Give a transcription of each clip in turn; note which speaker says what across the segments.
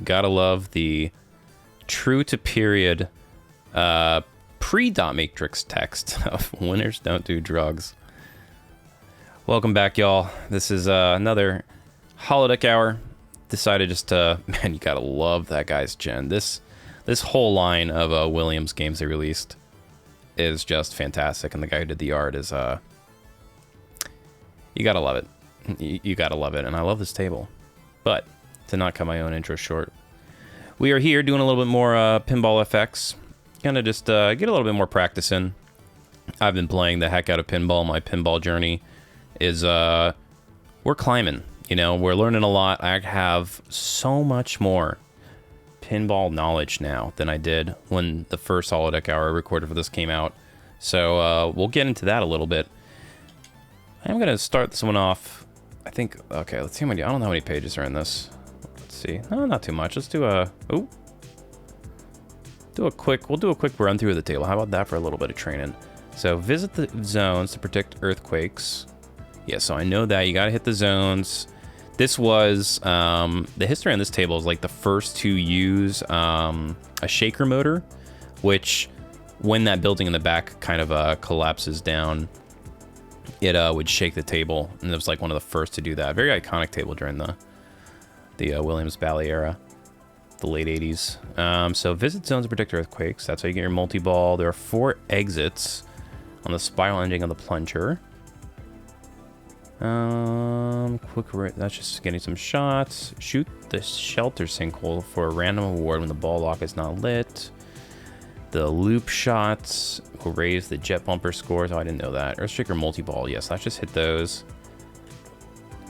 Speaker 1: Gotta love the true to period pre-dot matrix text of winners don't do drugs. Welcome back, y'all. This is another Holodeck Hour. Decided just to, man, you gotta love that guy's gen. This whole line of Williams games they released is just fantastic, and the guy who did the art is you gotta love it. You gotta love it, and I love this table. But to not cut my own intro short, we are here doing a little bit more Pinball FX. Gonna just get a little bit more practice in. I've been playing the heck out of pinball. My pinball journey is we're climbing. You know, we're learning a lot. I have so much more pinball knowledge now than I did when the first Holodeck Hour I recorded for this came out. So we'll get into that a little bit. I'm gonna start this one off. I think, okay, let's see how many, I don't know how many pages are in this. Let's see. No, not too much. Let's do a, we'll do a quick run through of the table. How about that for a little bit of training? So visit the zones to predict earthquakes. Yeah, so I know that you gotta hit the zones. This was, the history on this table is like the first to use a shaker motor, which when that building in the back kind of collapses down, it would shake the table, and it was like one of the first to do that. Very iconic table during the Williams Ballet era, the late 80s. So visit zones to predict earthquakes. That's how you get your multi-ball. There are 4 exits on the spiral ending of the plunger. That's just getting some shots. Shoot the shelter sinkhole for a random award when the ball lock is not lit. The loop shots will raise the jet bumper scores. Oh, I didn't know that. Earthshaker multi-ball. Yes, let's just hit those.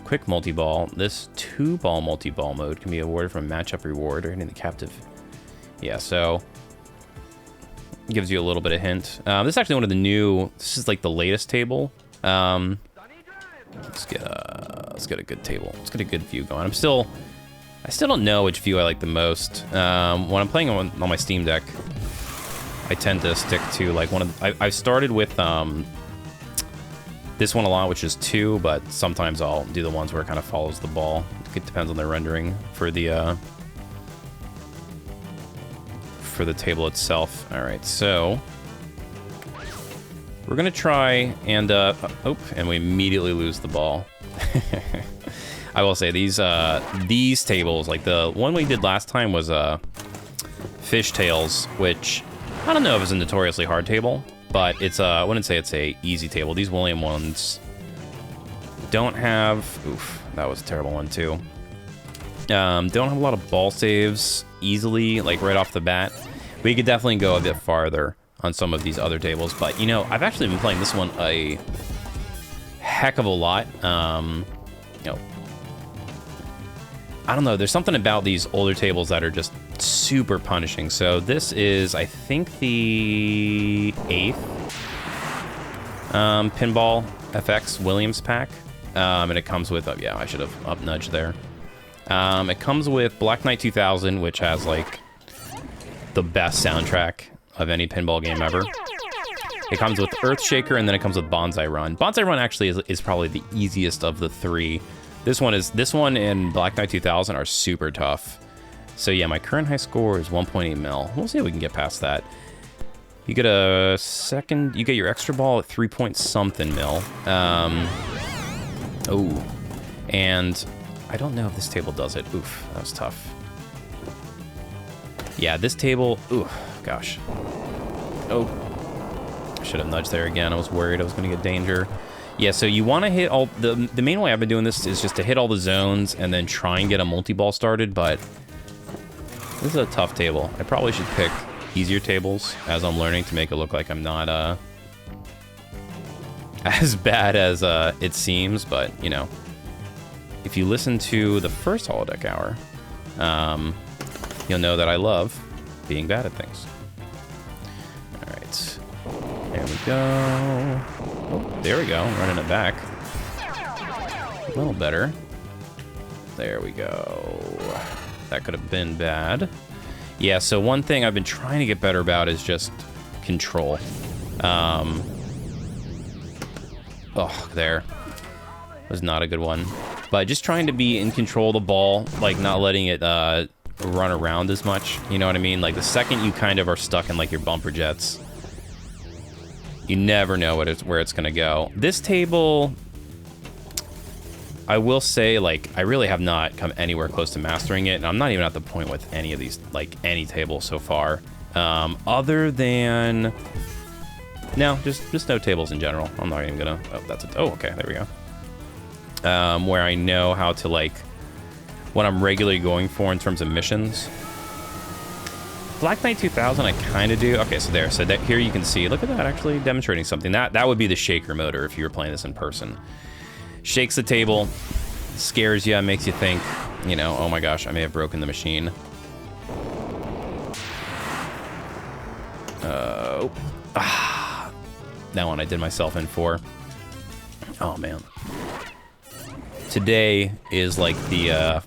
Speaker 1: Quick multi-ball. This 2-ball multi-ball mode can be awarded from matchup reward or hitting the captive. Yeah, so gives you a little bit of hint. This is actually one of the new. This is like the latest table. Let's get a good table. Let's get a good view going. I still don't know which view I like the most. When I'm playing on my Steam Deck, I tend to stick to like one of the, I've started with this one a lot, which is 2, but sometimes I'll do the ones where it kind of follows the ball. It depends on the rendering for the table itself. All right, so we're gonna try and and we immediately lose the ball. I will say these tables, like the one we did last time was Fishtails, which I don't know if it's a notoriously hard table, but it's I wouldn't say it's a easy table. These William ones don't have, oof, that was a terrible one too. Don't have a lot of ball saves easily, like right off the bat. We could definitely go a bit farther on some of these other tables, but you know, I've actually been playing this one a heck of a lot. You know, I don't know, there's something about these older tables that are just super punishing. So this is, I think, the 8th Pinball FX Williams pack, and it comes with, oh yeah, I should have up nudged there. It comes with Black Knight 2000, which has like the best soundtrack of any pinball game ever. It comes with Earthshaker, and then it comes with Bonsai Run. Bonsai Run actually is probably the easiest of the 3. This one and Black Knight 2000 are super tough. So yeah, my current high score is 1.8 mil. We'll see if we can get past that. You get a second, you get your extra ball at 3 point something mil. Oh, and I don't know if this table does it. Oof, that was tough. Yeah, this table, ooh, gosh. Oh, I should have nudged there again. I was worried I was gonna get danger. Yeah, so you want to hit all, the main way I've been doing this is just to hit all the zones and then try and get a multi-ball started, but this is a tough table. I probably should pick easier tables as I'm learning to make it look like I'm not as bad as it seems, but you know, if you listen to the first Holodeck Hour, you'll know that I love being bad at things. All right, there we go. Oh, there we go, running it back. A little better. There we go. That could have been bad. Yeah, so one thing I've been trying to get better about is just control. Oh, there. Was not a good one. But just trying to be in control of the ball, like not letting it run around as much. You know what I mean? Like, the second you kind of are stuck in, like, your bumper jets, you never know where it's going to go. This table, I will say, like, I really have not come anywhere close to mastering it, and I'm not even at the point with any of these, like, any table so far. Other than... No, just no tables in general. I'm not even gonna... Oh, that's it. Oh, okay, there we go. Where I know how to, like, what I'm regularly going for in terms of missions. Black Knight 2000, I kind of do. Okay, so there. So that, here you can see, look at that, actually demonstrating something. That would be the shaker motor if you were playing this in person. Shakes the table, scares you, makes you think, you know, oh my gosh, I may have broken the machine. That one I did myself in for. Oh, man. Today is like the, all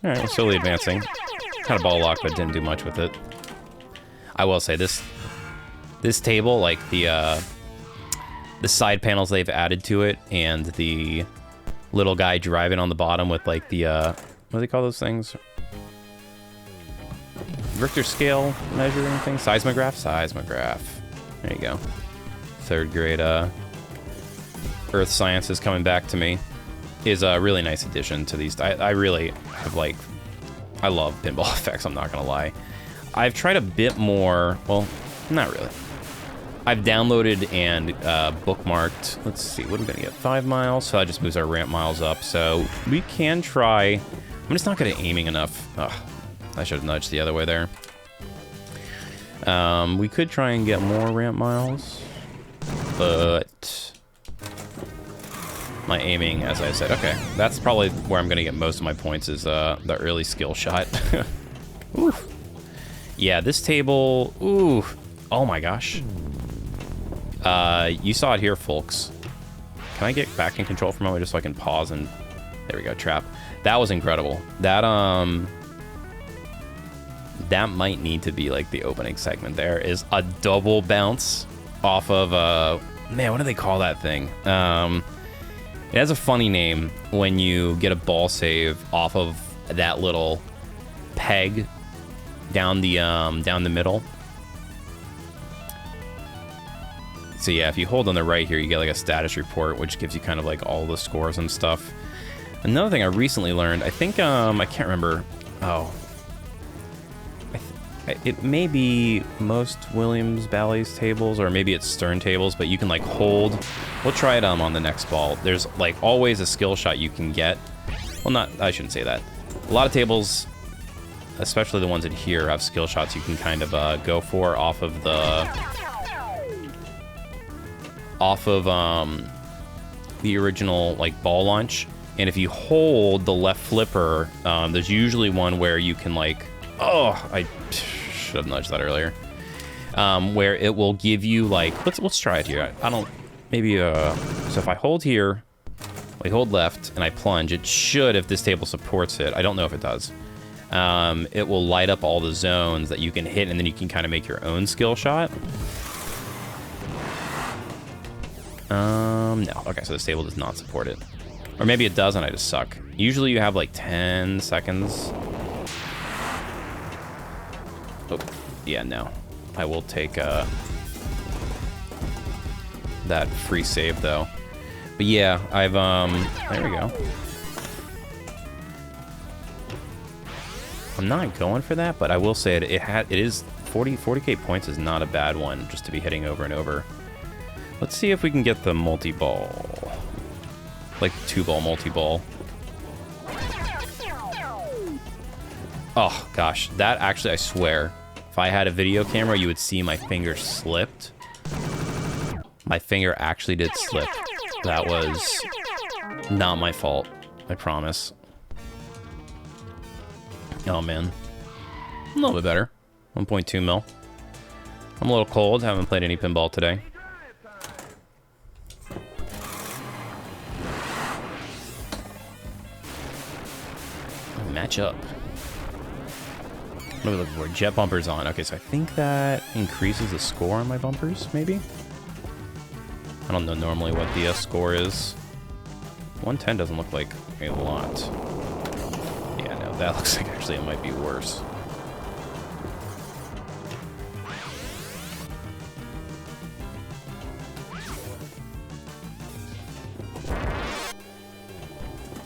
Speaker 1: right, we're slowly advancing. Kind of ball lock, but didn't do much with it. I will say this table, like the side panels they've added to it, and the little guy driving on the bottom with like the, what do they call those things? Richter scale measuring thing? Seismograph? Seismograph. There you go. Third grade Earth Science is coming back to me. Is a really nice addition to these. I really have, like, I love Pinball FX, I'm not gonna lie. I've tried a bit more, well, not really. I've downloaded and bookmarked, let's see, what are we gonna get? 5 miles, so that just moves our ramp miles up. So we can try, I'm just not good at aiming enough. Ugh, I should have nudged the other way there. We could try and get more ramp miles, but my aiming, as I said, okay, that's probably where I'm gonna get most of my points, is the early skill shot. Oof. Yeah, this table, ooh, oh my gosh. You saw it here, folks. Can I get back in control for a moment just so I can pause and, there we go, trap. That was incredible. That might need to be like the opening segment. There is a double bounce off of, man, what do they call that thing? It has a funny name when you get a ball save off of that little peg down the middle. So yeah, if you hold on the right here, you get like a status report, which gives you kind of like all the scores and stuff. Another thing I recently learned, I think, I can't remember. Oh, it may be most Williams Ballet's tables, or maybe it's Stern tables, but you can like hold. We'll try it on the next ball. There's like always a skill shot you can get. Well, not, I shouldn't say that. A lot of tables, especially the ones in here, have skill shots you can kind of go for off of the original like ball launch. And if you hold the left flipper, there's usually one where you can like, oh, I should have nudged that earlier. Where it will give you like, let's try it here. I don't, maybe, so if I hold here, I hold left and I plunge, it should, if this table supports it, I don't know if it does. It will light up all the zones that you can hit, and then you can kind of make your own skill shot. No. Okay, so this table does not support it. Or maybe it does and I just suck. Usually you have like 10 seconds. Oh, yeah, no. I will take that free save though. But yeah, I've there we go. I'm not going for that, but I will say it is 40k points is not a bad one just to be hitting over and over. Let's see if we can get the multi-ball. Like 2-ball multi-ball. Oh gosh, that actually, I swear, if I had a video camera, you would see my finger slipped. My finger actually did slip. That was not my fault, I promise. Oh man, a little bit better. 1.2 mil. I'm a little cold, haven't played any pinball today. Match up. What are we looking for? Jet bumpers on. Okay, so I think that increases the score on my bumpers, maybe? I don't know normally what the score is. 110 doesn't look like a lot. Yeah, no. That looks like actually it might be worse.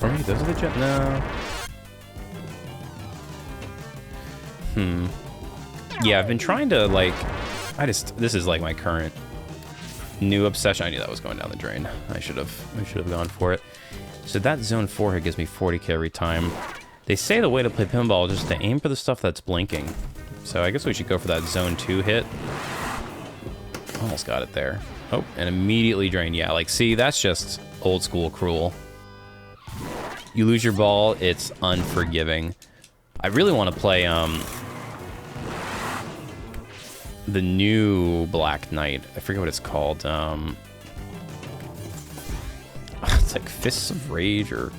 Speaker 1: Or maybe those are the jet. No. Yeah, I've been trying to, like, this is like my current new obsession. I knew that was going down the drain. I should have gone for it. So that zone 4 hit gives me 40k every time. They say the way to play pinball is just to aim for the stuff that's blinking. So I guess we should go for that zone 2 hit. Almost got it there. Oh, and immediately drain. Yeah, like, see, that's just old school cruel. You lose your ball, it's unforgiving. I really want to play, the new Black Knight. I forget what it's called. It's like Fists of Rage or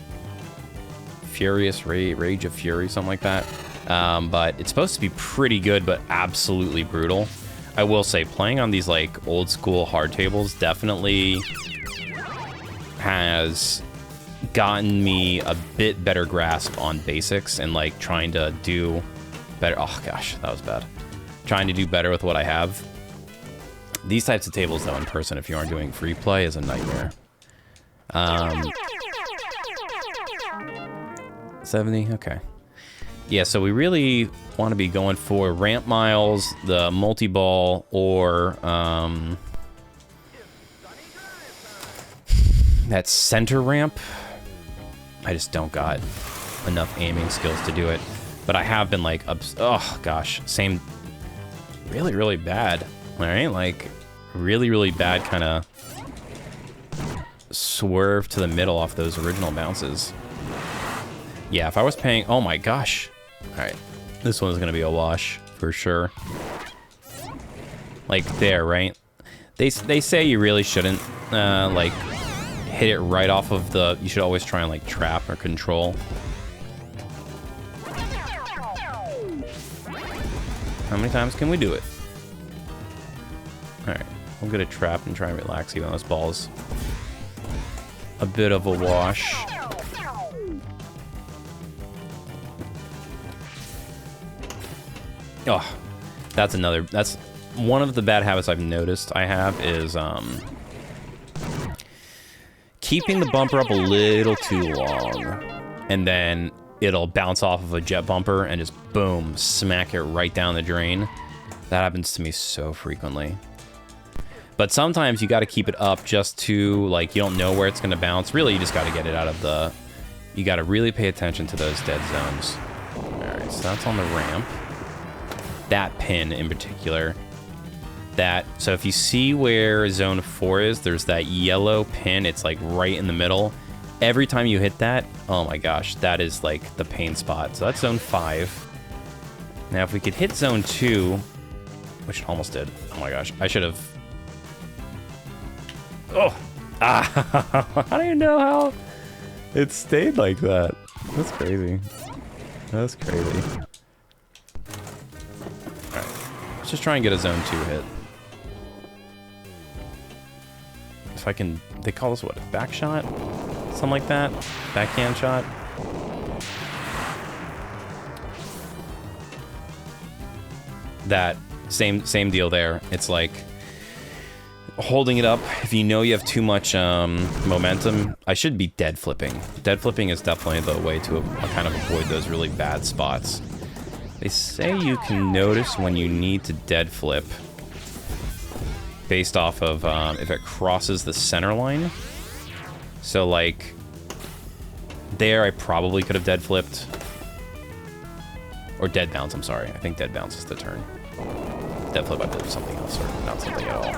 Speaker 1: Furious Rage of Fury, something like that. But it's supposed to be pretty good, but absolutely brutal. I will say, playing on these like old school hard tables definitely has gotten me a bit better grasp on basics and like trying to do better. Oh gosh, that was bad. Trying to do better with what I have. These types of tables, though, in person, if you aren't doing free play, is a nightmare. 70, okay. Yeah, so we really want to be going for ramp miles, the multi-ball, or that center ramp. I just don't got enough aiming skills to do it. But I have been like, oh gosh, same. Really, really bad. All right, like really, really bad kind of swerve to the middle off those original bounces. Yeah, if I was paying, oh my gosh. All right, this one's gonna be a wash for sure. Like there, right? They say you really shouldn't like hit it right off of the. You should always try and like trap or control. How many times can we do it? Alright, we'll get a trap and try and relax even though this ball's a bit of a wash. Oh, that's one of the bad habits I've noticed I have is keeping the bumper up a little too long, and then it'll bounce off of a jet bumper and just boom, smack it right down the drain. That happens to me so frequently. But sometimes you got to keep it up just to, like, you don't know where it's going to bounce. Really, you just got to get it out of the... You got to really pay attention to those dead zones. All right, so that's on the ramp. That pin in particular. So if you see where zone 4 is, there's that yellow pin. It's like right in the middle. Every time you hit that, oh my gosh, that is like the pain spot. So that's zone 5. Now if we could hit zone 2, which almost did. Oh my gosh, I should have. Oh, I don't even know how it stayed like that. That's crazy. That's crazy. All right, let's just try and get a zone 2 hit. If I can, they call this what, a back shot? Something like that. Backhand shot. That same deal there. It's like holding it up. If you know you have too much momentum, I should be dead flipping. Dead flipping is definitely the way to kind of avoid those really bad spots. They say you can notice when you need to dead flip based off of if it crosses the center line. So like there I probably could have dead flipped. Or dead bounce, I'm sorry. I think dead bounce is the turn. Dead flip I believe something else or not something at all.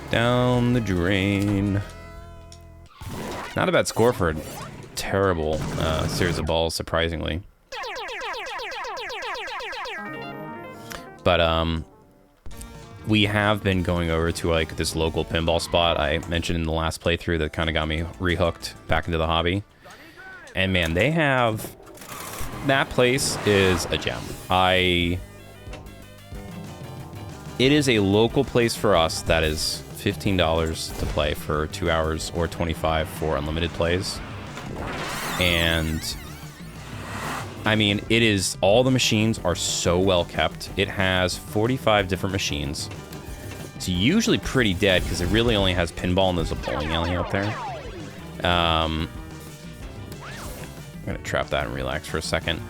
Speaker 1: Down the drain. Not a bad score for a terrible series of balls, surprisingly. But we have been going over to like this local pinball spot I mentioned in the last playthrough that kind of got me rehooked back into the hobby. And man, they have... That place is a gem. It is a local place for us that is $15 to play for 2 hours or $25 for unlimited plays. And I mean, it is, all the machines are so well kept. It has 45 different machines. It's usually pretty dead because it really only has pinball and there's a bowling alley out there. I'm gonna trap that and relax for a second.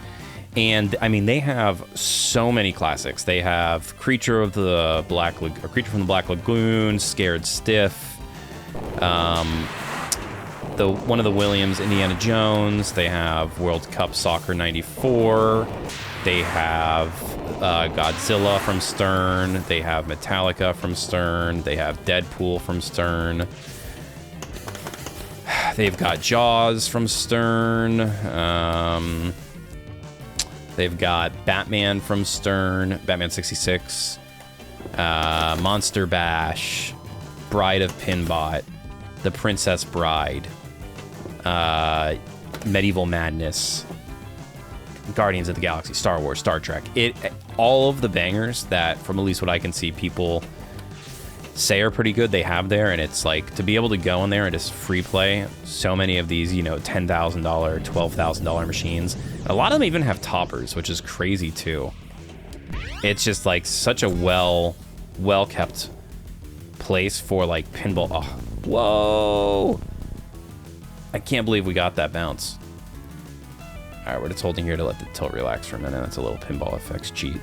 Speaker 1: And I mean, they have so many classics. They have Creature from the Black Lagoon, Scared Stiff, one of the Williams, Indiana Jones. They have World Cup Soccer '94. They have Godzilla from Stern. They have Metallica from Stern. They have Deadpool from Stern. They've got Jaws from Stern. They've got Batman from Stern, Batman 66, Monster Bash, Bride of Pinbot, The Princess Bride, Medieval Madness, Guardians of the Galaxy, Star Wars, Star Trek. All of the bangers that, from at least what I can see, people say are pretty good, they have there, and it's like, to be able to go in there and just free play so many of these, you know, $10,000, $12,000 machines. A lot of them even have toppers, which is crazy too. It's just like such a well kept place for like pinball. Oh, whoa! I can't believe we got that bounce. All right, we're just holding here to let the tilt relax for a minute. That's a little Pinball FX cheat. You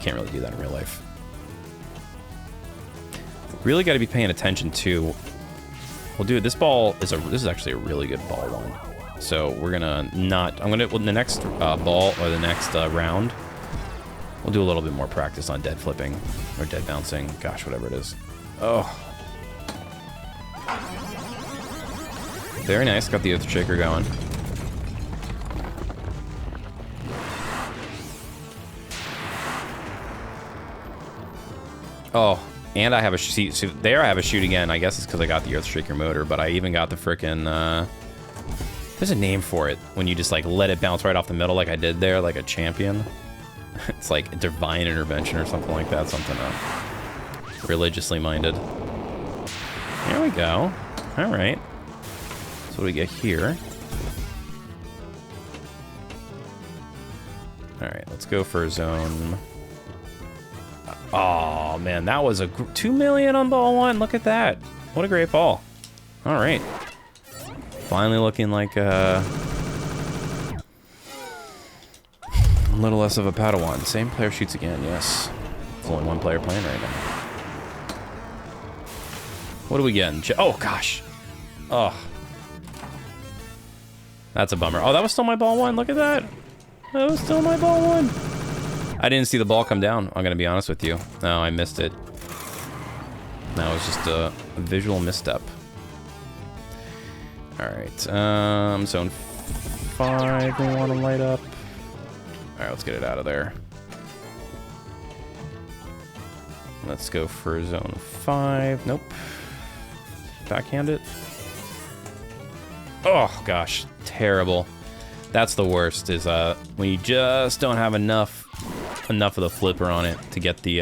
Speaker 1: can't really do that in real life. Really got to be paying attention to. Well, dude, this is actually a really good ball one. So we're gonna not. I'm gonna, well, the next ball or the next round, we'll do a little bit more practice on dead flipping or dead bouncing. Gosh, whatever it is. Oh, very nice. Got the Earthshaker going. Oh. And I have a shoot. So there I have a shoot again. I guess it's because I got the Earthshaker motor, but I even got the frickin', there's a name for it when you just like let it bounce right off the middle like I did there, like a champion. It's like divine intervention or something like that. Something religiously minded. There we go. All right. So what do we get here? All right, let's go for zone. Oh man, that was a 2 million on ball one. Look at that. What a great ball. All right. Finally looking like a little less of a Padawan. Same player shoots again, yes. There's only one player playing right now. What are we getting? Oh gosh. Oh. That's a bummer. Oh, that was still my ball one. Look at that. That was still my ball one. I didn't see the ball come down, I'm gonna be honest with you. No, I missed it. That was just a visual misstep. Alright, zone 5 we want to light up. Alright, let's get it out of there. Let's go for zone 5. Nope. Backhand it. Oh gosh, terrible. That's the worst, is when you just don't have enough of the flipper on it to get the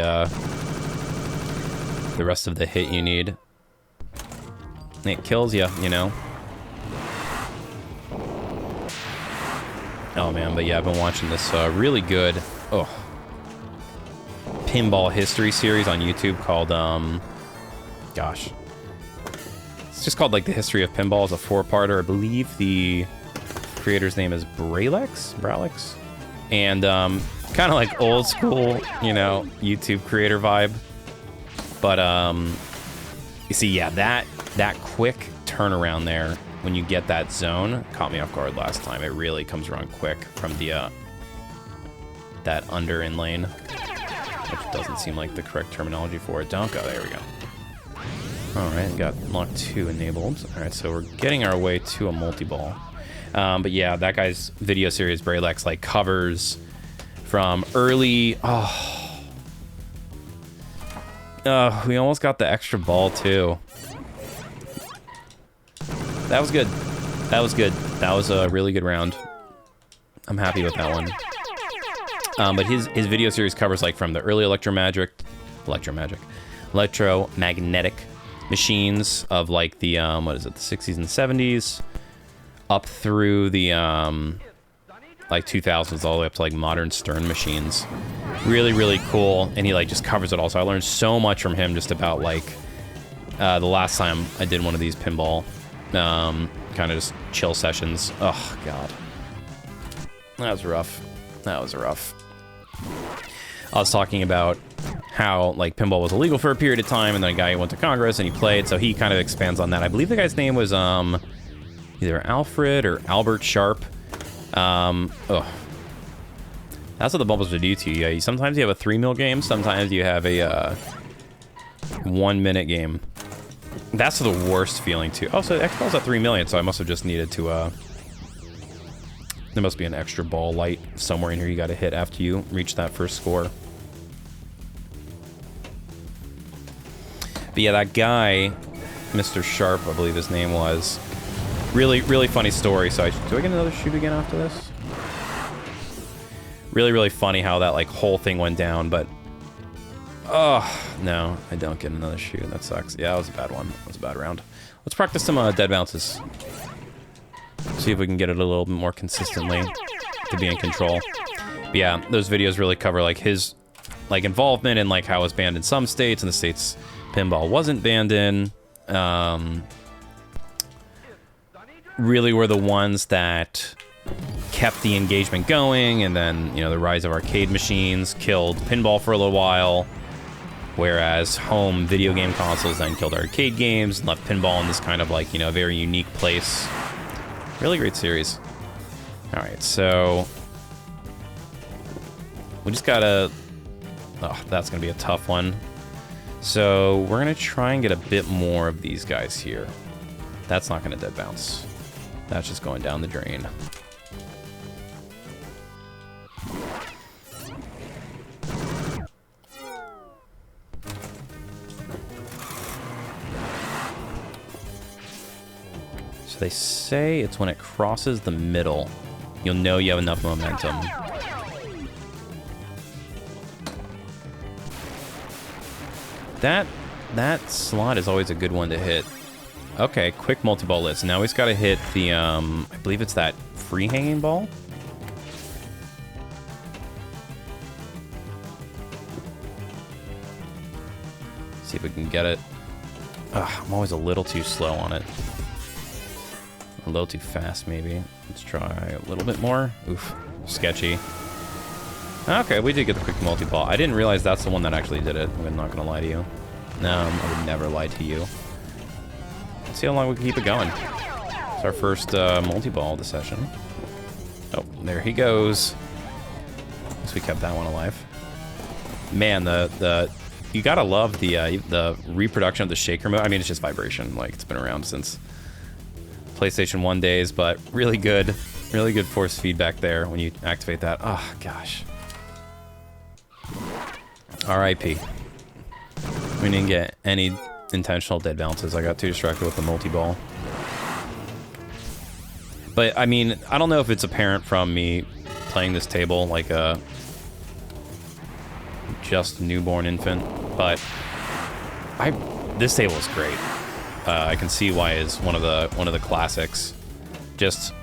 Speaker 1: rest of the hit you need. It kills you, you know. Oh man, but yeah, I've been watching this really good pinball history series on YouTube called gosh, it's just called like the history of pinball. It's a 4-parter. I believe the creator's name is Bralex, and kind of like old school, you know, YouTube creator vibe. But you see, yeah, that quick turnaround there when you get that zone caught me off guard last time. It really comes around quick from the that under in lane, which doesn't seem like the correct terminology for it. Don't go. There we go. All right, got lock 2 enabled. All right, so we're getting our way to a multi-ball. But yeah, that guy's video series, Bralex, like covers from early. We almost got the extra ball too. That was good. That was good. That was a really good round. I'm happy with that one. But his video series covers like from the early electromagnetic machines of like the what is it, the 60s and 70s, up through the like 2000s all the way up to like modern Stern machines. Really, really cool, and he like just covers it all. So I learned so much from him just about like the last time I did one of these pinball kind of just chill sessions. Oh god, that was rough. That was rough. I was talking about how like pinball was illegal for a period of time, and then a guy went to Congress and he played, so he kind of expands on that. I believe the guy's name was either Alfred or Albert Sharp. Oh, that's what the bubbles would do to you. Yeah, sometimes you have a 3 mil game, sometimes you have a 1 minute game. That's the worst feeling too. Oh, so X ball's at 3 million, so I must have just needed to there must be an extra ball light somewhere in here you got to hit after you reach that first score. But yeah, that guy, Mr. Sharp, I believe his name was. Really, really funny story. So do I get another shoot again after this? Really, really funny how that like whole thing went down, but no, I don't get another shoot. That sucks. Yeah, that was a bad one. That was a bad round. Let's practice some dead bounces. See if we can get it a little bit more consistently to be in control. But yeah, those videos really cover like his like involvement and like how it was banned in some states and the states pinball wasn't banned in. Really were the ones that kept the engagement going, and then, you know, the rise of arcade machines killed pinball for a little while, whereas home video game consoles then killed arcade games and left pinball in this kind of like, you know, very unique place. Really great series. All right, so we just gotta, oh, that's gonna be a tough one. So we're gonna try and get a bit more of these guys here. That's not gonna dead bounce. That's just going down the drain. So they say it's when it crosses the middle, you'll know you have enough momentum. That slot is always a good one to hit. Okay, quick multi-ball list. Now he's got to hit the, I believe it's that free hanging ball. See if we can get it. I'm always a little too slow on it. A little too fast, maybe. Let's try a little bit more. Oof, sketchy. Okay, we did get the quick multi-ball. I didn't realize that's the one that actually did it. I'm not gonna lie to you. No, I would never lie to you. Let's see how long we can keep it going. It's our first multi-ball of the session. Oh, there he goes. At least we kept that one alive. Man, you gotta love the reproduction of the shaker mode. I mean, it's just vibration. Like, it's been around since PlayStation 1 days, but really good force feedback there when you activate that. Oh gosh. R.I.P. We didn't get any intentional dead bounces. I got too distracted with the multi-ball. But I mean, I don't know if it's apparent from me playing this table like a just newborn infant, but this table is great. I can see why it's one of the classics. Just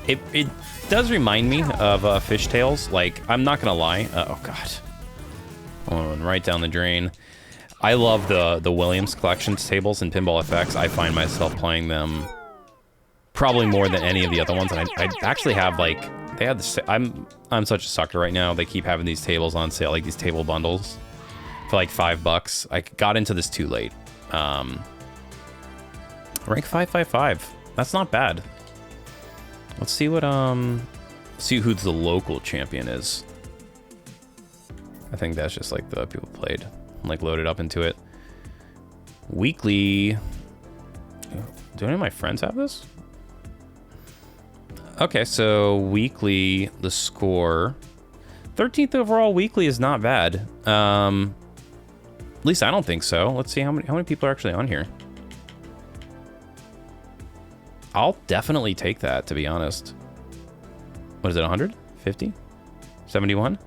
Speaker 1: it does remind me of Fishtails. Like, I'm not gonna lie. Oh god, oh, and right down the drain. I love the Williams collections tables in Pinball FX. I find myself playing them probably more than any of the other ones, and I actually have like they had this. I'm such a sucker right now. They keep having these tables on sale, like these table bundles for like $5. I got into this too late. Rank 555. That's not bad. Let's see what see who the local champion is. I think that's just like the people played, like loaded up into it. Weekly. Do any of my friends have this? Okay, so weekly, the score. 13th overall weekly is not bad. At least I don't think so. Let's see how many people are actually on here. I'll definitely take that, to be honest. What is it, 100? 50? 71?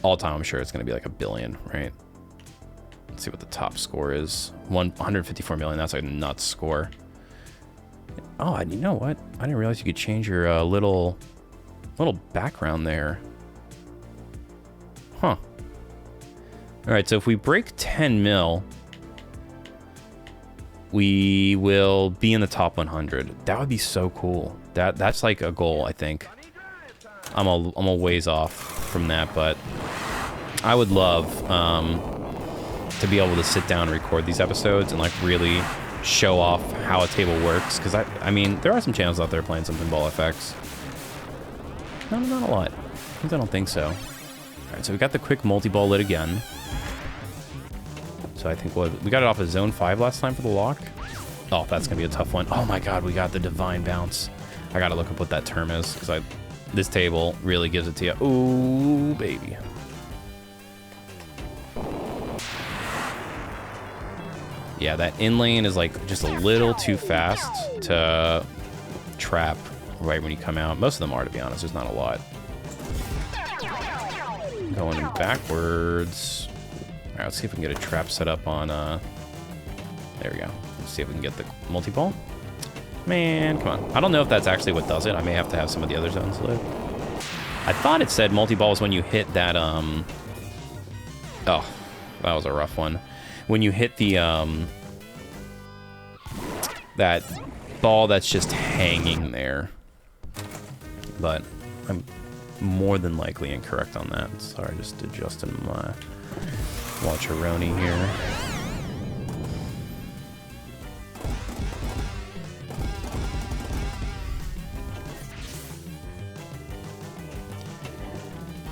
Speaker 1: All time, I'm sure it's going to be like a billion, right? Let's see what the top score is. 154 million, that's a nuts score. Oh, and you know what? I didn't realize you could change your little background there. Huh. All right, so if we break 10 mil, we will be in the top 100. That would be so cool. That's like a goal, I think. I'm a ways off from that, but I would love to be able to sit down and record these episodes and like really show off how a table works. Because I mean, there are some channels out there playing some Pinball FX. Not a lot. I don't think so. All right, so we got the quick multi-ball lit again. So I think we got it off of zone 5 last time for the lock. Oh, that's gonna be a tough one. Oh my god, we got the divine bounce. I gotta look up what that term is because this table really gives it to you. Ooh, baby. Yeah, that in lane is like just a little too fast to trap right when you come out. Most of them are, to be honest. There's not a lot. Going backwards. All right, let's see if we can get a trap set up on, there we go. Let's see if we can get the multi-ball. Man, come on. I don't know if that's actually what does it. I may have to have some of the other zones lit. I thought it said multi-ball is when you hit that, oh, that was a rough one. When you hit the, that ball that's just hanging there. But I'm more than likely incorrect on that. Sorry, just adjusting my watch-a-roni here.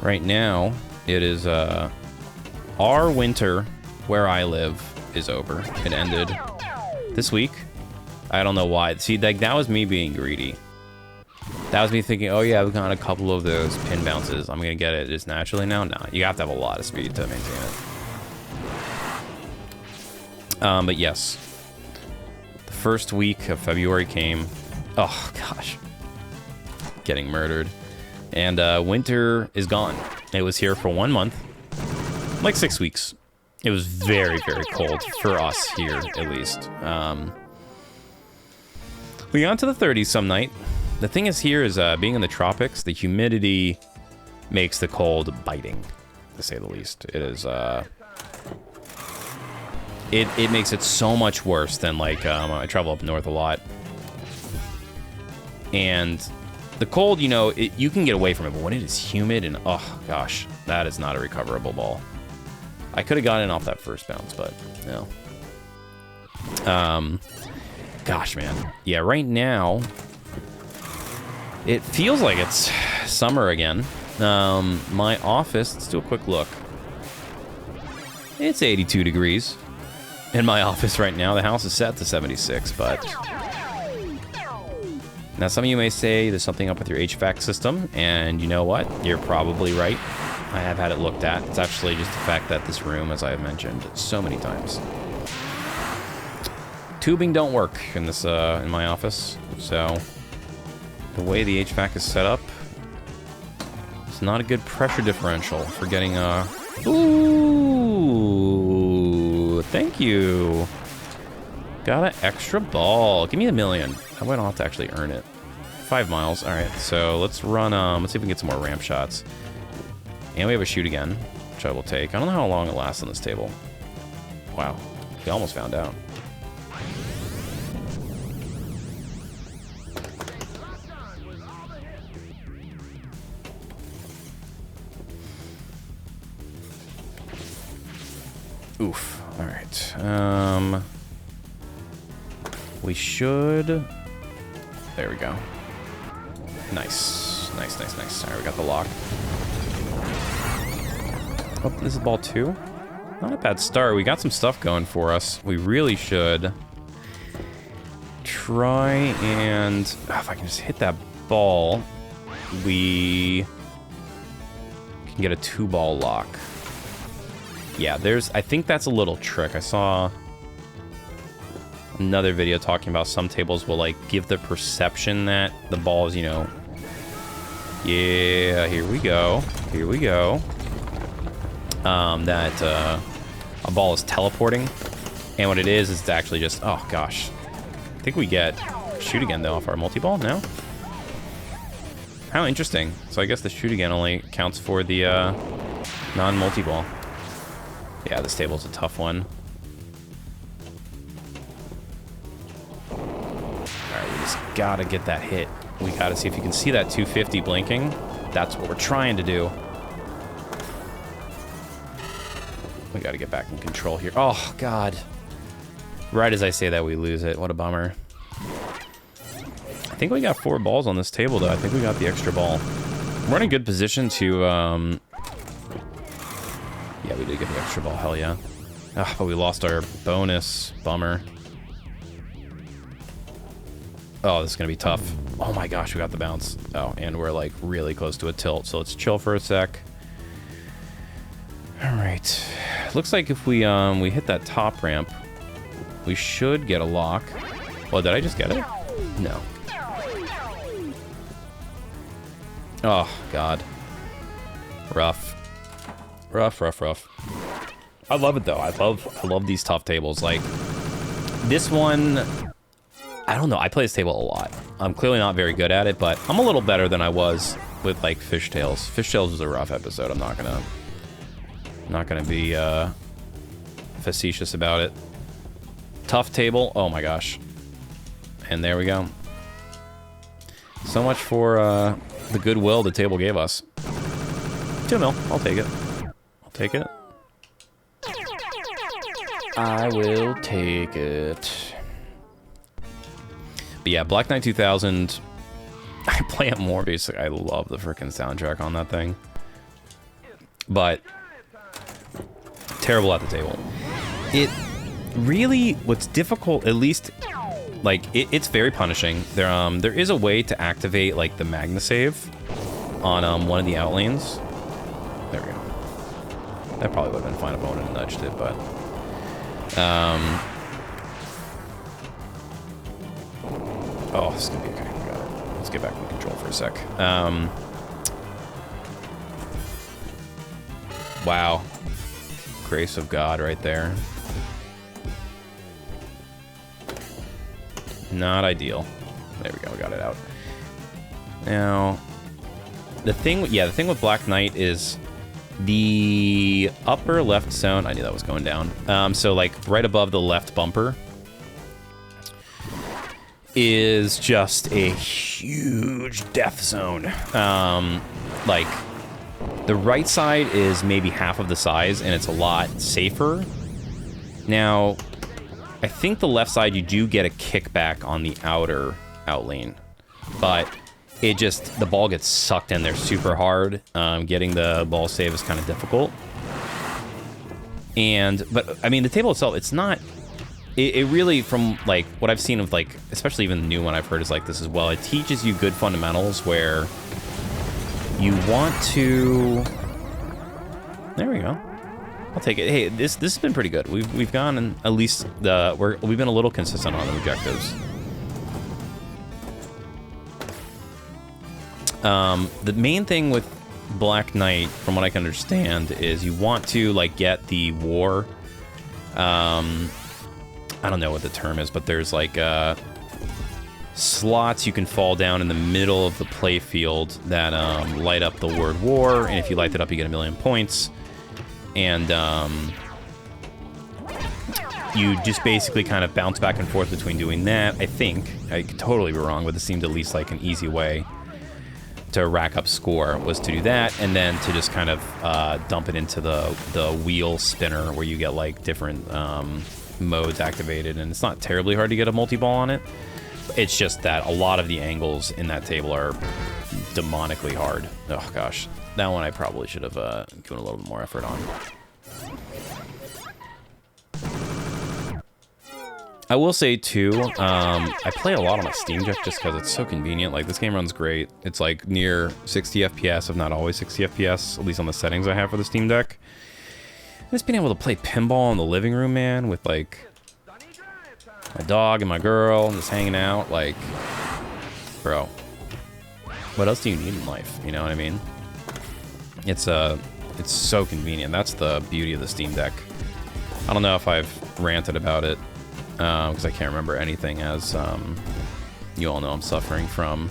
Speaker 1: Right now, it is, our winter where I live is over. It ended this week. I don't know why. See, like, that was me being greedy. That was me thinking, oh yeah, we've got a couple of those pin bounces. I'm gonna get it just naturally now. No, you have to have a lot of speed to maintain it. But yes, the first week of February came. Oh gosh, getting murdered. And winter is gone. It was here for 1 month, like 6 weeks. It was very, very cold for us here, at least. We got to the 30s some night. The thing is here is being in the tropics, the humidity makes the cold biting, to say the least. It is, it makes it so much worse than like, I travel up north a lot. And the cold, you know, you can get away from it, but when it is humid and, oh gosh, that is not a recoverable ball. I could have gotten off that first bounce, but no. Gosh, man. Yeah, right now, it feels like it's summer again. My office, let's do a quick look. It's 82 degrees in my office right now. The house is set to 76, but... Now, some of you may say there's something up with your HVAC system, and you know what? You're probably right. I have had it looked at. It's actually just the fact that this room, as I have mentioned so many times, tubing don't work in this in my office. So the way the HVAC is set up, it's not a good pressure differential for getting Ooh, thank you. Got an extra ball. Give me $1 million. I might have to actually earn it. 5 miles. All right, so let's run. Let's see if we can get some more ramp shots. And we have a shoot again, which I will take. I don't know how long it lasts on this table. Wow, we almost found out. Oof. All right. We should. There we go. Nice. Nice, nice, nice. All right, we got the lock. Oh, this is ball 2. Not a bad start. We got some stuff going for us. We really should try and... if I can just hit that ball, we can get a 2-ball lock. Yeah, I think that's a little trick. I saw another video talking about some tables will like give the perception that the ball is, you know, yeah, here we go, that a ball is teleporting, and what it is it's actually just, oh gosh, I think we get shoot again, though, off our multi-ball? No? How interesting. So I guess the shoot again only counts for the non-multi-ball. Yeah, this table's a tough one. Alright, we just gotta get that hit. We gotta see if you can see that 250 blinking. That's what we're trying to do. We gotta get back in control here. Oh, God. Right as I say that, we lose it. What a bummer. I think we got 4 balls on this table, though. I think we got the extra ball. We're in a good position to, yeah, we did get the extra ball. Hell yeah. Ah, but we lost our bonus. Bummer. Oh, this is gonna be tough. Oh my gosh, we got the bounce. Oh, and we're like really close to a tilt, so let's chill for a sec. All right. Looks like if we hit that top ramp, we should get a lock. Well, did I just get it? No. Oh, God. Rough. Rough, rough, rough. I love it, though. I love these tough tables. Like, this one, I don't know. I play this table a lot. I'm clearly not very good at it, but I'm a little better than I was with, like, Fishtails. Fishtails was a rough episode. I'm not gonna be facetious about it. Tough table. Oh, my gosh. And there we go. So much for the goodwill the table gave us. 2 mil. I'll take it. I'll take it. I will take it. But yeah, Black Knight 2000. I play it more because I love the freaking soundtrack on that thing. But terrible at the table. It really, what's difficult, at least, like, it's very punishing. There is a way to activate, like, the Magna save on one of the outlanes. There we go. That probably would have been fine if I wanted to nudged it, but oh, this is gonna be okay. We got it. Let's get back in control for a sec. Wow. Grace of God right there. Not ideal. There we go, we got it out. Now, the thing with Black Knight is the upper left zone. I knew that was going down. So like right above the left bumper is just a huge death zone. Like the right side is maybe half of the size and it's a lot safer. Now, I think the left side, you do get a kickback on the outer outlane, but it just, the ball gets sucked in there super hard. Getting the ball save is kind of difficult. But I mean, the table itself, it's not, it really, from like what I've seen of like, especially even the new one I've heard is like this as well. It teaches you good fundamentals where you want to, there we go. I'll take it. Hey, this has been pretty good. We've gone and at least we've been a little consistent on the objectives. The main thing with Black Knight, from what I can understand, is you want to like get the war. I don't know what the term is, but there's like slots you can fall down in the middle of the play field that light up the word war, and if you light that up, you get 1,000,000 points. And you just basically kind of bounce back and forth between doing that. I think, I could totally be wrong, but this seemed at least like an easy way to rack up score, was to do that, and then to just kind of dump it into the wheel spinner where you get like different modes activated, and it's not terribly hard to get a multi-ball on it. It's just that a lot of the angles in that table are demonically hard. Oh gosh. That one I probably should have given a little bit more effort on. I will say too, I play a lot on my Steam Deck just because it's so convenient. Like, this game runs great. It's like near 60 FPS, if not always 60 FPS, at least on the settings I have for the Steam Deck. Just being able to play pinball in the living room, man, with like my dog and my girl and just hanging out, like, bro, what else do you need in life? You know what I mean? It's so convenient. That's the beauty of the Steam Deck. I don't know if I've ranted about it because I can't remember anything as You all know I'm suffering from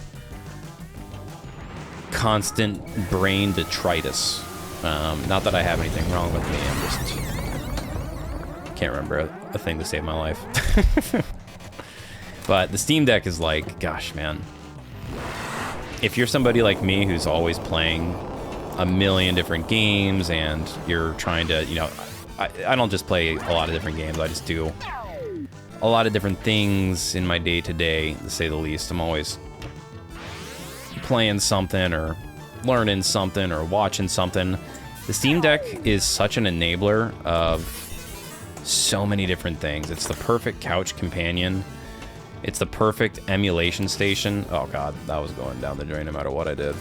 Speaker 1: constant brain detritus. Not that I have anything wrong with me, I'm just can't remember a thing to save my life. But the Steam Deck is like, gosh, man. If you're somebody like me who's always playing a million different games and you're trying to, you know, I don't just play a lot of different games, I just do a lot of different things in my day-to-day, to say the least. I'm always playing something or learning something or watching something. The Steam Deck is such an enabler of so many different things. It's the perfect couch companion. It's the perfect emulation station. Oh god, that was going down the drain no matter what I did.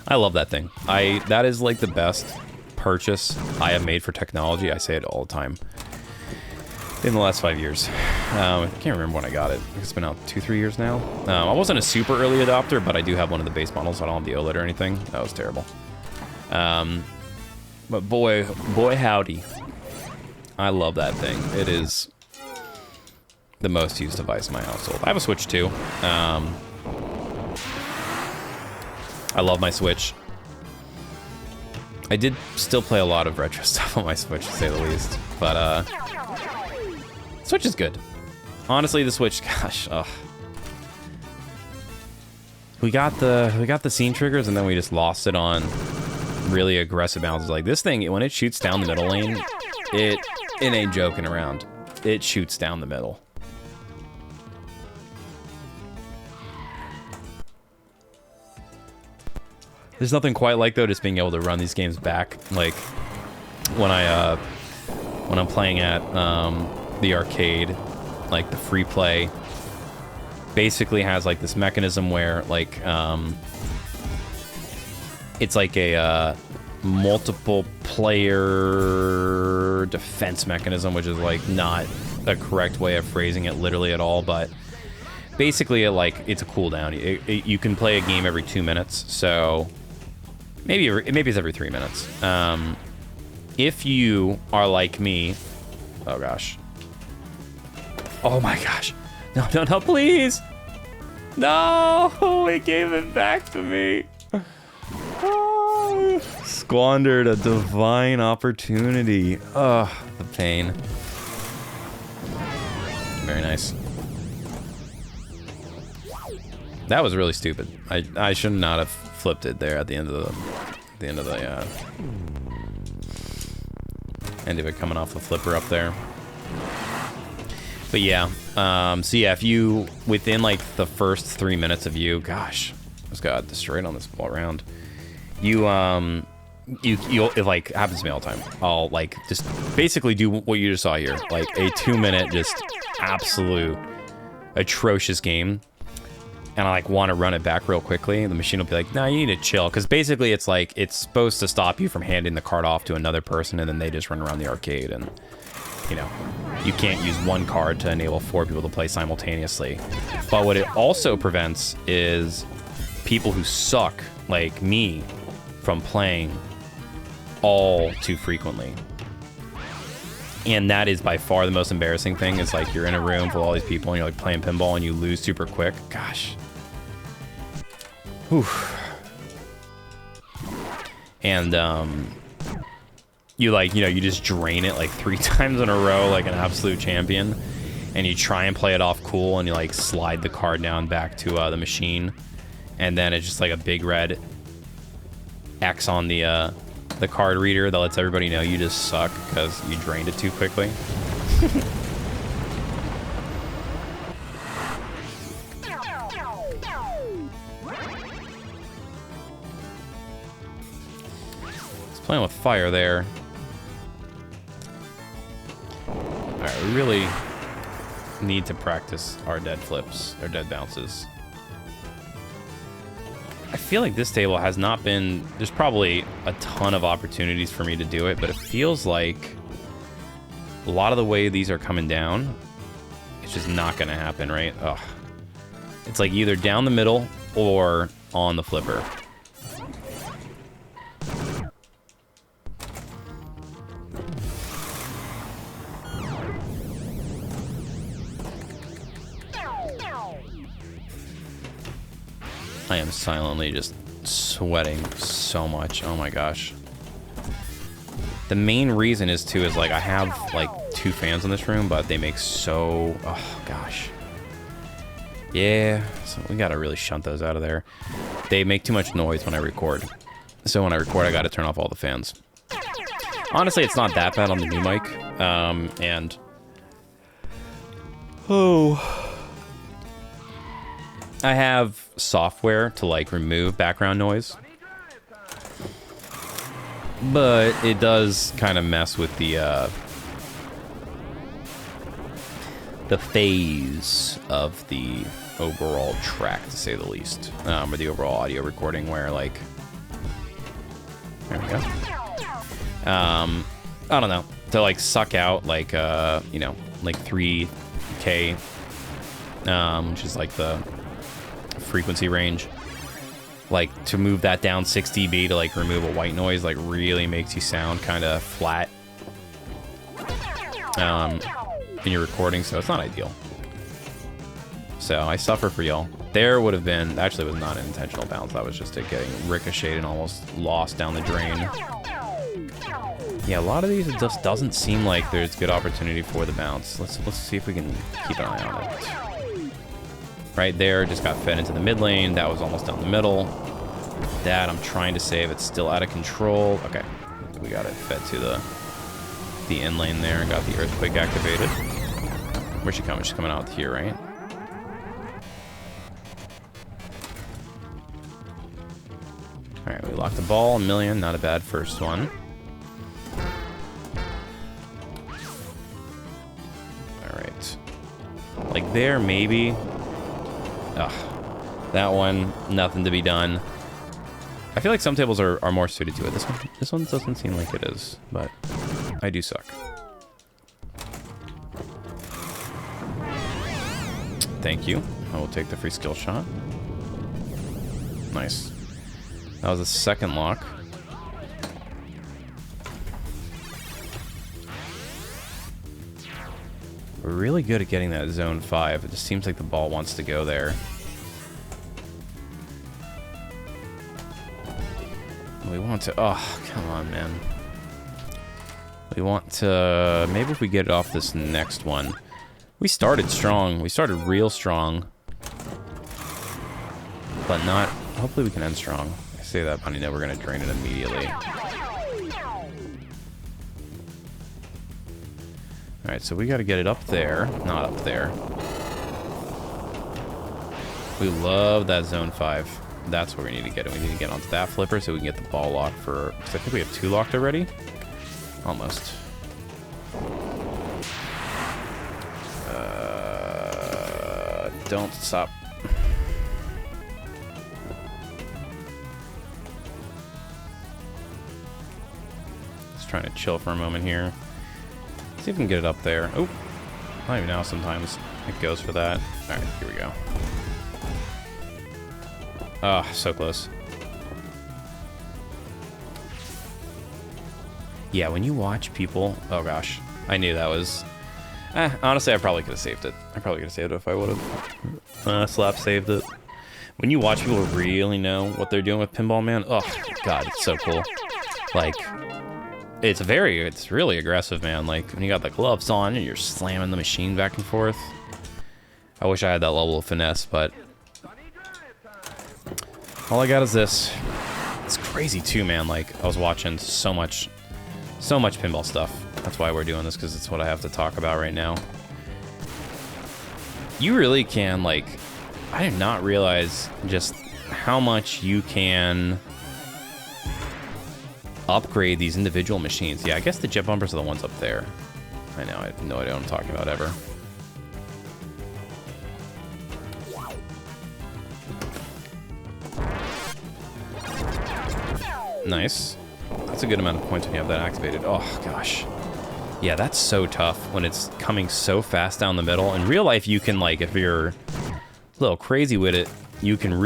Speaker 1: I love that thing. That is like the best purchase I have made for technology. I say it all the time. In the last 5 years. I can't remember when I got it. It's been out 2-3 years now. I wasn't a super early adopter, but I do have one of the base models. So I don't have the OLED or anything. That was terrible. But boy howdy. I love that thing. It is the most used device in my household. I have a Switch too. I love my Switch. I did still play a lot of retro stuff on my Switch, to say the least. But Switch is good. Honestly, the Switch, gosh, ugh. We got the scene triggers and then we just lost it on really aggressive bounces. Like this thing, when it shoots down the middle lane, it ain't joking around. It shoots down the middle. There's nothing quite like, though, just being able to run these games back. Like when I'm playing at the arcade, like the free play basically has like this mechanism where like it's like a multiple player defense mechanism, which is like not a correct way of phrasing it literally at all, but basically it's a cooldown. You can play a game every 2 minutes, so maybe it's every 3 minutes. If you are like me, oh gosh, oh my gosh, no, please, no, it gave it back to me. Oh, squandered a divine opportunity. Oh, the pain. Very nice. That was really stupid. I should not have flipped it there at the end of the end of it coming off the flipper up there. But yeah, so yeah, if you within like the first 3 minutes of you, gosh, I just got destroyed on this ball round. You'll it like happens to me all the time. I'll like just basically do what you just saw here, like a 2 minute just absolute atrocious game. And I like want to run it back real quickly. The machine will be like, "No, you need to chill," because basically it's like it's supposed to stop you from handing the card off to another person, and then they just run around the arcade, and you know, you can't use one card to enable 4 people to play simultaneously. But what it also prevents is people who suck like me from playing all too frequently. And that is by far the most embarrassing thing. Is like you're in a room full of all these people and you're like playing pinball and you lose super quick. Gosh. Whew. And you like, you know, you just drain it like 3 times in a row like an absolute champion, and you try and play it off cool, and you like slide the card down back to the machine, and then it's just like a big red X on the card reader that lets everybody know you just suck because you drained it too quickly. It's playing with fire there. Alright, we really need to practice our dead flips, or dead bounces. I feel like this table has not been... There's probably a ton of opportunities for me to do it, but it feels like a lot of the way these are coming down, it's just not going to happen, right? Ugh. It's like either down the middle or on the flipper. I am silently just sweating so much. Oh my gosh. The main reason is like I have like 2 fans in this room, but they make so, oh gosh. Yeah, so we gotta really shunt those out of there. They make too much noise when I record. So when I record, I gotta turn off all the fans. Honestly, it's not that bad on the new mic. I have software to like remove background noise. But it does kind of mess with the phase of the overall track, to say the least, or the overall audio recording, where like, there we go. I don't know, to like suck out like you know, like 3K, which is like the frequency range. Like, to move that down 6 dB to, like, remove a white noise, like, really makes you sound kind of flat in your recording, so it's not ideal. So, I suffer for y'all. There would have been, actually, it was not an intentional bounce. That was just it getting ricocheted and almost lost down the drain. Yeah, a lot of these, it just doesn't seem like there's good opportunity for the bounce. Let's see if we can keep an eye on it. Right there, just got fed into the mid lane. That was almost down the middle. That I'm trying to save. It's still out of control. Okay, we got it fed to the in lane there. Got the earthquake activated. Where's she coming? She's coming out here, right? All right, we locked the ball. A million, not a bad first one. All right, like there maybe. Ugh, that one, nothing to be done. I feel like some tables are more suited to it. This one doesn't seem like it is, but I do suck. Thank you. I will take the free skill shot. Nice. That was a second lock. We're really good at getting that zone 5. It just seems like the ball wants to go there. We want to... Oh, come on, man. We want to... Maybe if we get it off this next one. We started strong. We started real strong. But not... Hopefully we can end strong. I say that, but I know we're going to drain it immediately. Alright, so we gotta get it up there. Not up there. We love that zone 5. That's where we need to get it. We need to get onto that flipper so we can get the ball locked for... Because I think we have 2 locked already. Almost. Don't stop. Just trying to chill for a moment here. See if we can get it up there. Oh, not even now. Sometimes it goes for that. All right, here we go. Ah, oh, so close. Yeah, when you watch people... Oh, gosh. I knew that was... honestly, I probably could have saved it. I probably could have saved it if I would have slap saved it. When you watch people really know what they're doing with pinball, man, oh, God, it's so cool. Like... It's really aggressive, man. Like, when you got the gloves on and you're slamming the machine back and forth. I wish I had that level of finesse, but... All I got is this. It's crazy, too, man. Like, I was watching so much pinball stuff. That's why we're doing this, because it's what I have to talk about right now. You really can, like... I did not realize just how much you can... upgrade these individual machines. Yeah, I guess the jet bumpers are the ones up there. I know, I have no idea what I'm talking about ever. Nice. That's a good amount of points when you have that activated. Oh, gosh. Yeah, that's so tough when it's coming so fast down the middle. In real life, you can, like, if you're a little crazy with it, you can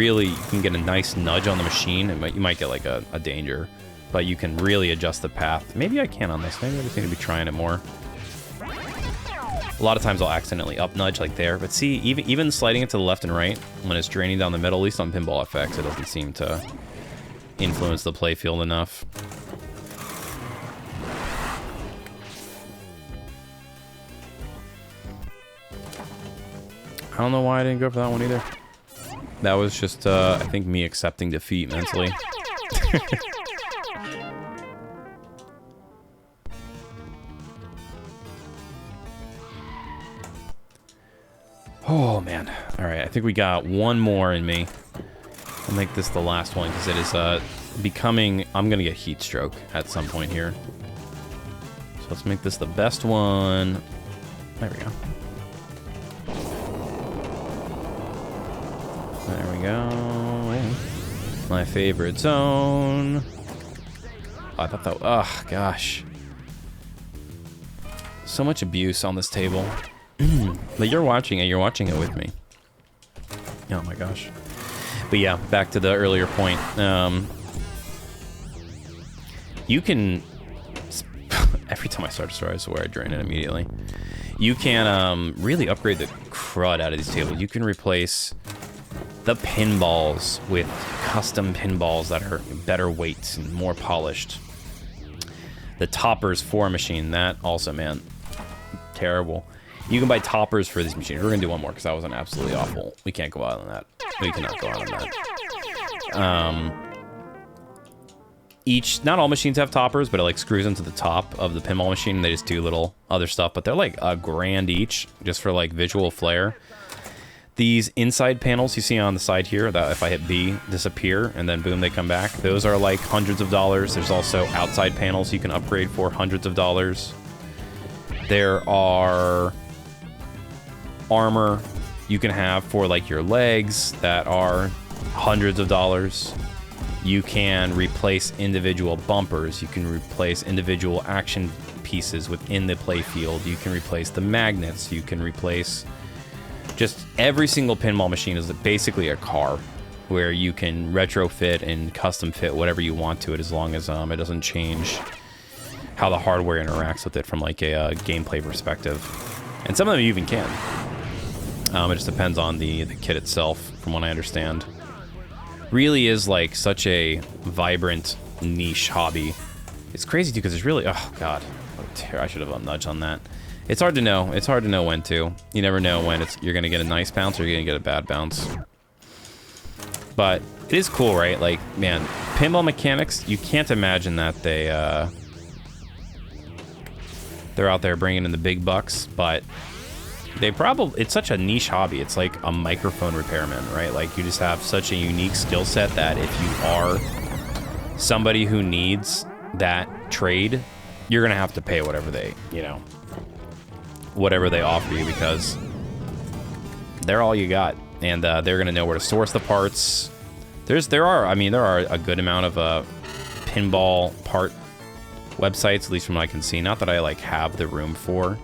Speaker 1: get a nice nudge on the machine. You might get, like, a danger. But you can really adjust the path. Maybe I can on this. Maybe I just need to be trying it more. A lot of times I'll accidentally up nudge like there, but see, even sliding it to the left and right when it's draining down the middle, at least on Pinball FX, it doesn't seem to influence the playfield enough. I don't know why I didn't go for that one either. That was just, I think, me accepting defeat mentally. Oh, man. All right, I think we got one more in me. I'll make this the last one because it is becoming... I'm going to get heat stroke at some point here. So let's make this the best one. There we go. There we go. My favorite zone. Oh, I thought that... Oh, gosh. So much abuse on this table. But you're watching it with me. Oh my gosh. But yeah, back to the earlier point. You can... Every time I start a story, I swear I drain it immediately. You can really upgrade the crud out of these tables. You can replace the pinballs with custom pinballs that are better weights and more polished. The toppers for a machine, that also, man, terrible. You can buy toppers for these machines. We're gonna do one more because that was an absolutely awful. We can't go out on that. We cannot go out on that. Not all machines have toppers, but it like screws into the top of the pinball machine and they just do little other stuff, but they're like $1,000 each just for like visual flair. These inside panels you see on the side here, that if I hit B, disappear, and then boom, they come back. Those are like hundreds of dollars. There's also outside panels you can upgrade for hundreds of dollars. There are armor you can have for like your legs that are hundreds of dollars. You can replace individual bumpers. You can replace individual action pieces within the playfield. You can replace the magnets. You can replace... Just every single pinball machine is basically a car where you can retrofit and custom fit whatever you want to it as long as it doesn't change how the hardware interacts with it from like a gameplay perspective. And some of them even can. It just depends on the kit itself, from what I understand. Really is like such a vibrant niche hobby. It's crazy too because it's really, oh god, I should have nudged on that. It's hard to know. It's hard to know when to. You never know when you're gonna get a nice bounce or you're gonna get a bad bounce. But it is cool, right? Like, man, pinball mechanics. You can't imagine that they're out there bringing in the big bucks, but it's such a niche hobby. It's like a microphone repairman, right? Like you just have such a unique skill set that if you are somebody who needs that trade, you're gonna have to pay whatever they, whatever they offer you because they're all you got, and they're gonna know where to source the parts. There are a good amount of pinball part websites, at least from what I can see. Not that I like have the room for.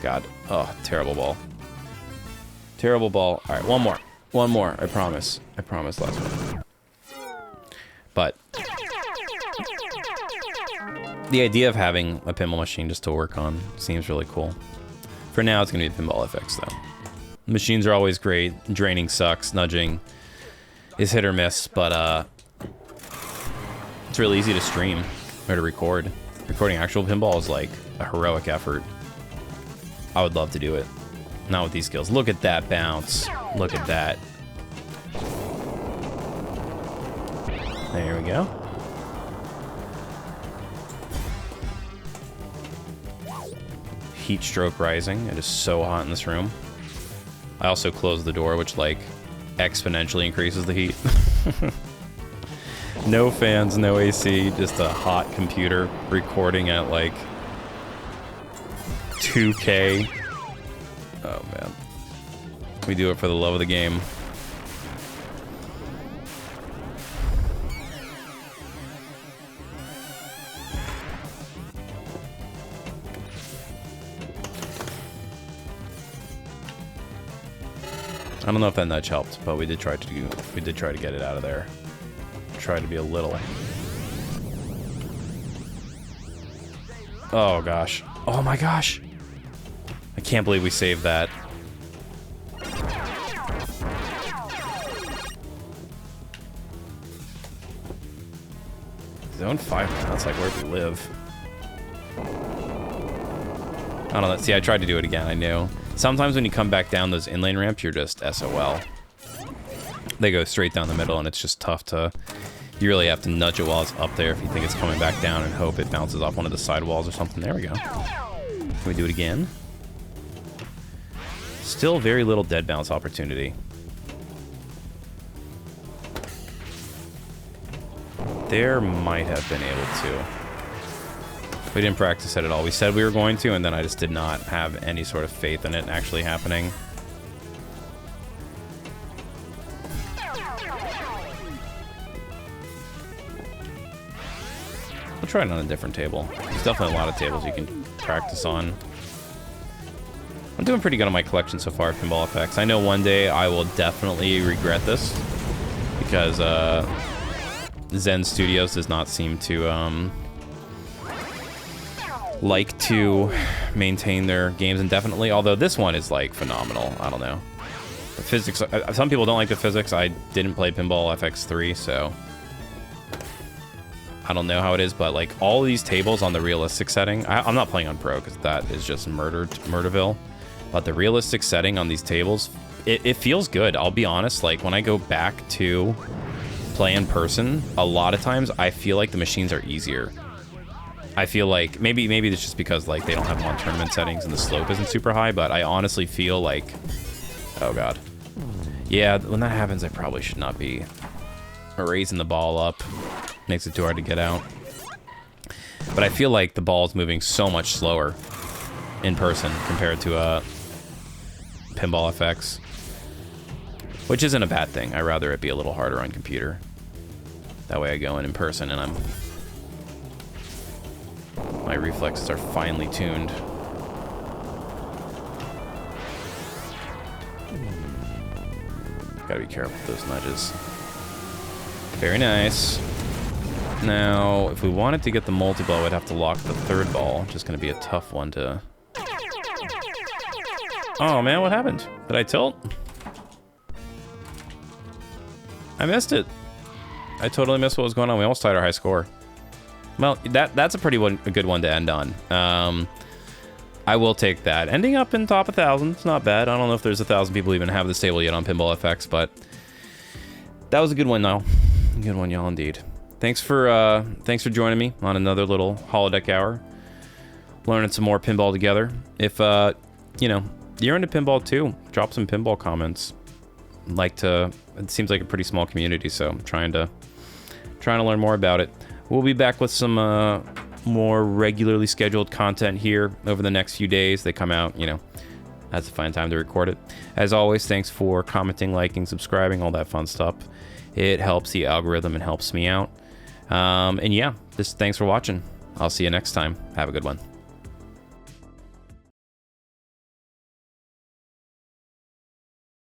Speaker 1: God, oh, terrible ball. Terrible ball. All right, one more. I promise. Last one. But the idea of having a pinball machine just to work on seems really cool. For now, it's going to be the Pinball FX, though. Machines are always great. Draining sucks. Nudging is hit or miss, but it's really easy to stream or to record. Recording actual pinball is like a heroic effort. I would love to do it. Not with these skills. Look at that bounce. Look at that. There we go. Heat stroke rising. It is so hot in this room. I also closed the door, which like exponentially increases the heat. No fans, no AC, just a hot computer recording at like 2K. Oh man. We do it for the love of the game. I don't know if that nudge helped, but we did try to get it out of there. Try to be a little. Oh gosh. Oh my gosh. I can't believe we saved that. Zone 5, that's like where we live. I don't know. See, I tried to do it again, I knew. Sometimes when you come back down those inlane ramps, you're just SOL. They go straight down the middle, and it's just tough to... You really have to nudge it while it's up there if you think it's coming back down and hope it bounces off one of the sidewalls or something. There we go. Can we do it again? Still very little dead bounce opportunity. There might have been able to. We didn't practice it at all. We said we were going to, and then I just did not have any sort of faith in it actually happening. We'll try it on a different table. There's definitely a lot of tables you can practice on. I'm doing pretty good on my collection so far, Pinball FX. I know one day I will definitely regret this because Zen Studios does not seem to like to maintain their games indefinitely, although this one is like phenomenal. I don't know. The physics, some people don't like the physics. I didn't play Pinball FX 3, so I don't know how it is, but like all these tables on the realistic setting, I'm not playing on Pro because that is just Murderville, but the realistic setting on these tables, it feels good. I'll be honest, like when I go back to play in person, a lot of times I feel like the machines are easier. I feel like maybe it's just because like they don't have them on tournament settings and the slope isn't super high, but I honestly feel like, oh god, yeah, when that happens I probably should not be raising the ball up. Makes it too hard to get out. But I feel like the ball is moving so much slower in person compared to Pinball FX, which isn't a bad thing. I'd rather it be a little harder on computer. That way I go in person and my reflexes are finely tuned. Gotta be careful with those nudges. Very nice. Now, if we wanted to get the multi-ball, we'd have to lock the third ball, which is going to be a tough one to... Oh man, what happened? Did I tilt? I missed it. I totally missed what was going on. We almost tied our high score. Well, that's a pretty good one to end on. I will take that. Ending up in top 1,000, it's not bad. I don't know if there's 1,000 people even have this table yet on Pinball FX, but that was a good one, though. Good one, y'all, indeed. Thanks for joining me on another little holodeck hour. Learning some more pinball together. If you know, you're into pinball too, drop some pinball comments. It seems like a pretty small community, so I'm trying to learn more about it. We'll be back with some more regularly scheduled content here over the next few days. They come out, you know, that's a fine time to record it. As always, thanks for commenting, liking, subscribing, all that fun stuff. It helps the algorithm and helps me out. And yeah, thanks for watching. I'll see you next time. Have a good one.